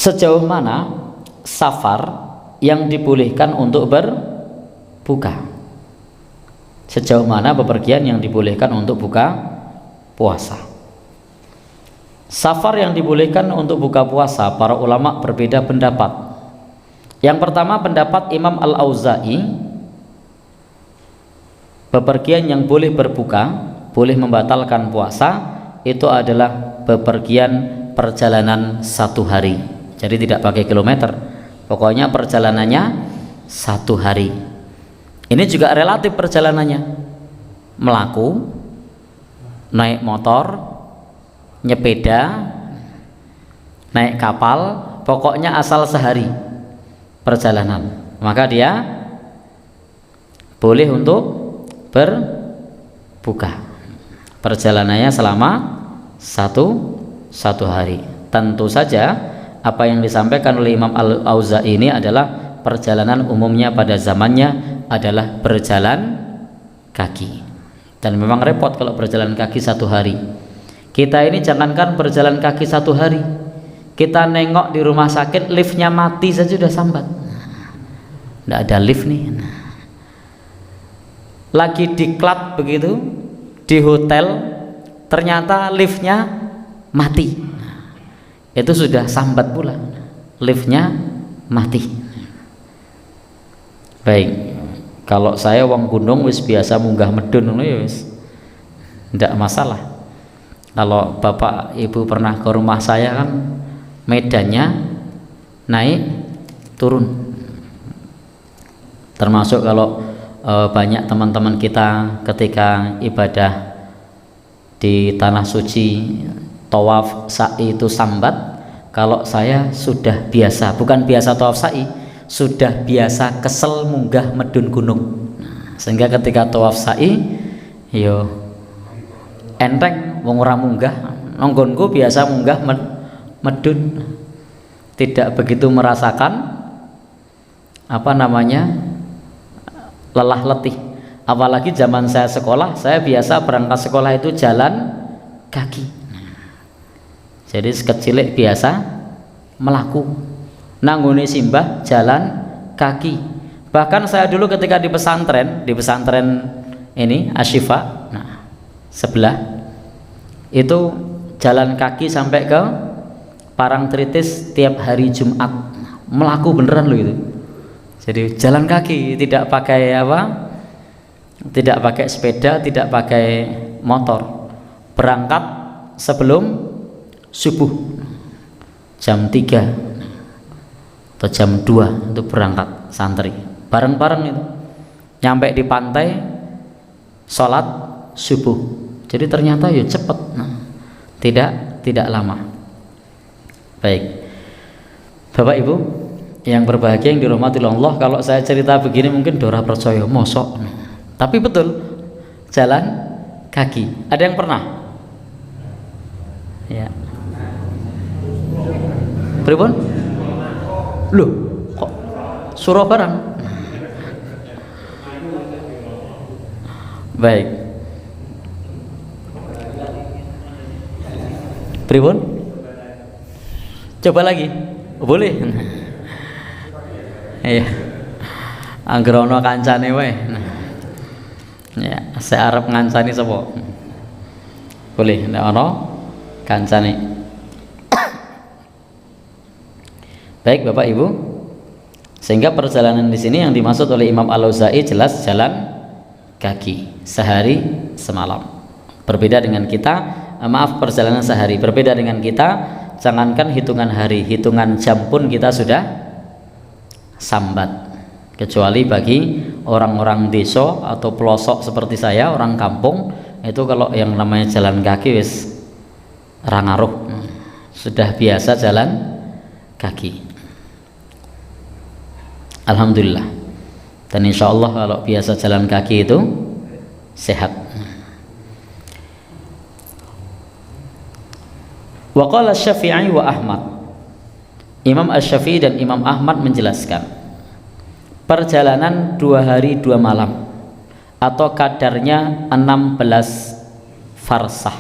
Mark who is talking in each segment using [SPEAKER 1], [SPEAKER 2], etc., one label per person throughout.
[SPEAKER 1] Sejauh mana safar yang dibolehkan untuk berbuka? Sejauh mana bepergian yang dibolehkan untuk buka puasa? Safar yang dibolehkan untuk buka puasa, para ulama berbeda pendapat. Yang pertama pendapat Imam Al-Auza'i, bepergian yang boleh berbuka, boleh membatalkan puasa, itu adalah bepergian perjalanan 1 hari. Jadi tidak pakai kilometer, pokoknya perjalanannya 1 hari. Ini juga relatif perjalanannya, melaku, naik motor, nyepeda, naik kapal, pokoknya asal sehari perjalanan, maka dia boleh untuk berbuka. Perjalanannya selama satu hari. Tentu saja apa yang disampaikan oleh Imam Al-Auza'i ini adalah perjalanan umumnya pada zamannya adalah berjalan kaki, dan memang repot kalau berjalan kaki 1 hari. Kita ini jangankan berjalan kaki 1 hari, kita nengok di rumah sakit liftnya mati saja sudah sambat, tidak ada lift nih. Lagi diklat begitu di hotel, ternyata liftnya mati, itu sudah sambat pula, liftnya mati. Baik, kalau saya wong gunung wis biasa munggah medun ya wis tidak masalah. Kalau bapak ibu pernah ke rumah saya kan medannya naik turun, termasuk kalau banyak teman-teman kita ketika ibadah di tanah suci tawaf sa'i itu sambat. Kalau saya sudah biasa, bukan biasa tawaf sa'i, sudah biasa kesel munggah medun gunung, sehingga ketika tawaf sa'i yo enteng wong ora munggah, nonggonku biasa munggah medun, tidak begitu merasakan apa namanya lelah letih. Apalagi zaman saya sekolah, saya biasa berangkat sekolah itu jalan kaki, jadi sekecilik biasa melaku, nangguni simbah jalan kaki. Bahkan saya dulu ketika di pesantren ini Asyifa, nah sebelah itu jalan kaki sampai ke Parangtritis tiap hari Jumat, melaku beneran loh itu. Jadi jalan kaki, tidak pakai apa, tidak pakai sepeda, tidak pakai motor. Berangkat sebelum subuh jam 3 atau jam 2 itu berangkat santri bareng-bareng itu, nyampe di pantai sholat subuh. Jadi ternyata ya cepet, tidak lama. Baik Bapak Ibu yang berbahagia yang dirahmati Allah, kalau saya cerita begini mungkin dora percaya mosok, tapi betul jalan kaki. Ada yang pernah? Ya. Pripun? Loh, kok surah barang? Baik. Pripun? Coba lagi. Boleh. Iya. Anggrono kancane wae. Ya, saya arep ngancani sapa? Boleh, nek ana kancane. Baik Bapak Ibu, sehingga perjalanan di sini yang dimaksud oleh Imam Al-Auza'i jelas jalan kaki sehari semalam. Berbeda dengan kita, perjalanan sehari berbeda dengan kita. Jangankan hitungan hari, hitungan jam pun kita sudah sambat. Kecuali bagi orang-orang desa atau pelosok seperti saya, orang kampung, itu kalau yang namanya jalan kaki wis ra ngaruh, sudah biasa jalan kaki. Alhamdulillah. Dan insya Allah kalau biasa jalan kaki itu sehat. Wa qala Syafi'i wa Ahmad. Imam Asy-Syafi'i dan Imam Ahmad menjelaskan, perjalanan 2 hari 2 malam atau kadarnya 16 farsah.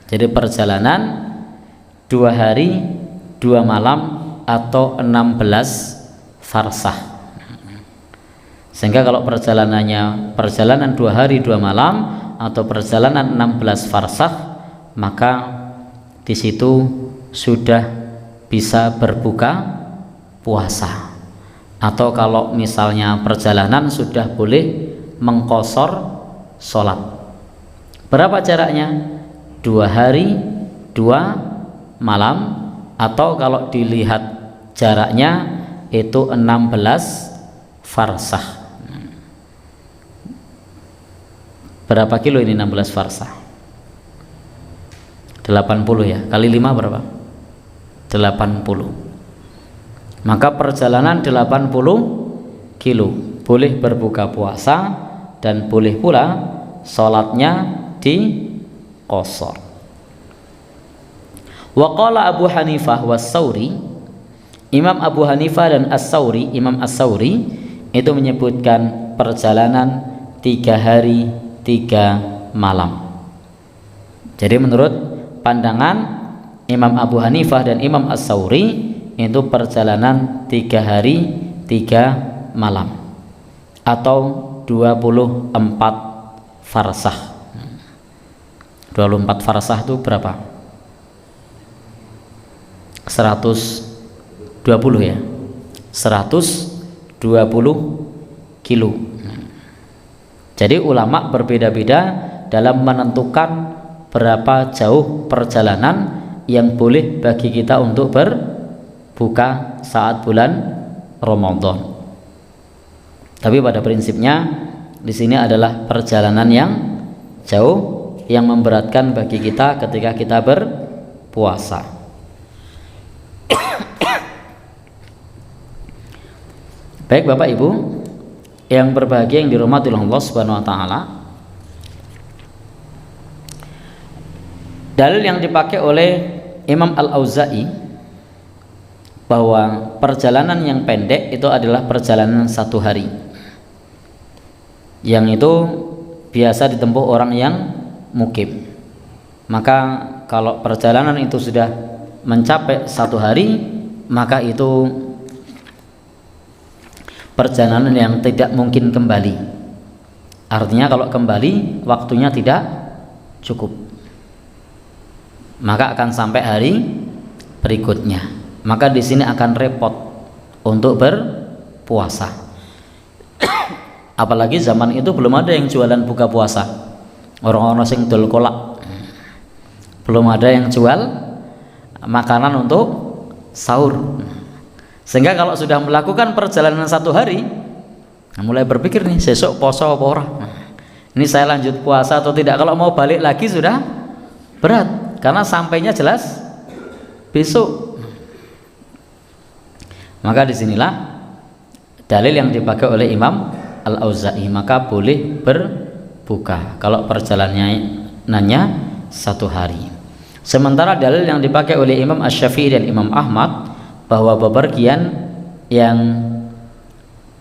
[SPEAKER 1] Jadi perjalanan 2 hari 2 malam atau 16 farsah. Sehingga kalau perjalanannya perjalanan 2 hari 2 malam atau perjalanan 16 farsah, maka di situ sudah bisa berbuka puasa. Atau kalau misalnya perjalanan sudah boleh mengqashar sholat. Berapa jaraknya? 2 hari 2 malam, atau kalau dilihat jaraknya itu 16 farsah. Berapa kilo ini 16 farsah? 80 ya, kali 5 berapa? 80. Maka perjalanan 80 kilo, boleh berbuka puasa dan boleh pula sholatnya diqashar. Wa qala Abu Hanifah was-Tsauri, Imam Abu Hanifah dan As-Tsauri, Imam As-Tsauri itu menyebutkan perjalanan 3 hari 3 malam. Jadi menurut pandangan Imam Abu Hanifah dan Imam As-Tsauri itu perjalanan 3 hari 3 malam atau 24 farsah. 24 farsah itu berapa? 120 ya, 120 kilo. Jadi ulama berbeda-beda dalam menentukan berapa jauh perjalanan yang boleh bagi kita untuk berbuka saat bulan Ramadan. Tapi pada prinsipnya di sini adalah perjalanan yang jauh yang memberatkan bagi kita ketika kita berpuasa. Baik Bapak Ibu yang berbahagia yang dirahmati Allah Subhanahu wa taala, dalil yang dipakai oleh Imam Al-Auza'i bahwa perjalanan yang pendek itu adalah perjalanan 1 hari, yang itu biasa ditempuh orang yang mukim. Maka kalau perjalanan itu sudah mencapai 1 hari, maka itu perjalanan yang tidak mungkin kembali. Artinya kalau kembali waktunya tidak cukup, maka akan sampai hari berikutnya. Maka di sini akan repot untuk berpuasa. Apalagi zaman itu belum ada yang jualan buka puasa. Orang-orang sing dol kolak, belum ada yang jual makanan untuk sahur. Sehingga kalau sudah melakukan perjalanan 1 hari, mulai berpikir nih, besok poso apa ora? Ini saya lanjut puasa atau tidak? Kalau mau balik lagi sudah berat, karena sampainya jelas besok. Maka disinilah dalil yang dipakai oleh Imam Al-Auza'i, maka boleh berbuka kalau perjalanannya 1 hari. Sementara dalil yang dipakai oleh Imam Asy-Syafi'i dan Imam Ahmad bahwa bepergian yang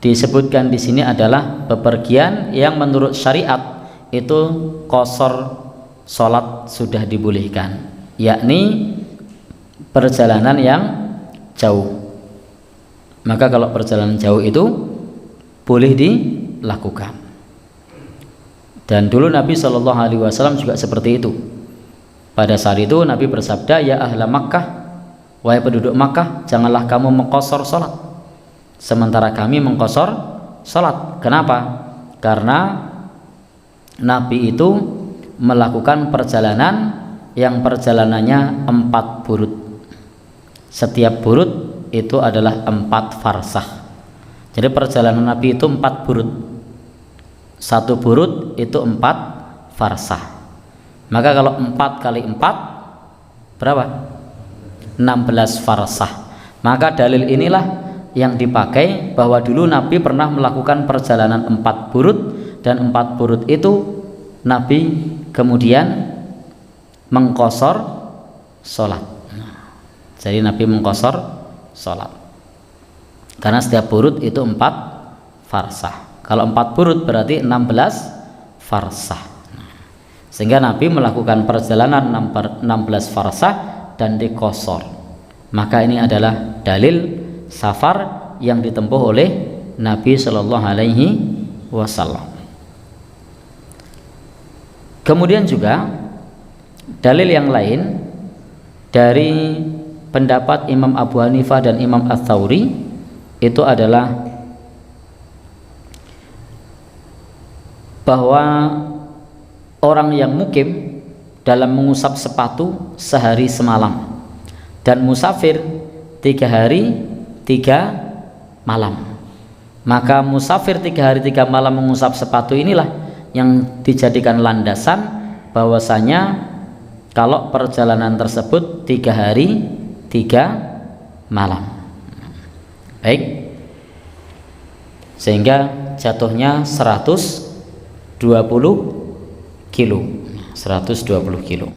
[SPEAKER 1] disebutkan di sini adalah bepergian yang menurut syariat itu qashar sholat sudah dibolehkan, yakni perjalanan yang jauh. Maka kalau perjalanan jauh itu boleh dilakukan. Dan dulu Nabi SAW juga seperti itu. Pada saat itu Nabi bersabda, ya ahla Makkah, wahai penduduk Makkah, janganlah kamu mengqashar sholat sementara kami mengqashar sholat. Kenapa? Karena Nabi itu melakukan perjalanan yang perjalanannya 4 burud. Setiap burud itu adalah 4 farsah. Jadi perjalanan Nabi itu 4 burud. 1 burud itu 4 farsah. Maka kalau 4 kali 4 berapa? 16 farsah. Maka dalil inilah yang dipakai bahwa dulu Nabi pernah melakukan perjalanan 4 burud, dan 4 burud itu Nabi kemudian mengqashar sholat. Jadi Nabi mengqashar sholat karena setiap burud itu 4 farsah. Kalau 4 burud berarti 16 farsah. Sehingga Nabi melakukan perjalanan 16 farsah dan diqashar. maka ini adalah dalil safar yang ditempuh oleh Nabi Shallallahu Alaihi Wasallam. Kemudian juga dalil yang lain dari pendapat Imam Abu Hanifah dan Imam Ats-Tsauri itu adalah bahwa orang yang mukim dalam mengusap sepatu sehari semalam dan musafir 3 hari 3 malam, maka musafir 3 hari 3 malam mengusap sepatu inilah yang dijadikan landasan bahwasanya kalau perjalanan tersebut 3 hari 3 malam. Baik, sehingga jatuhnya 120 kilo.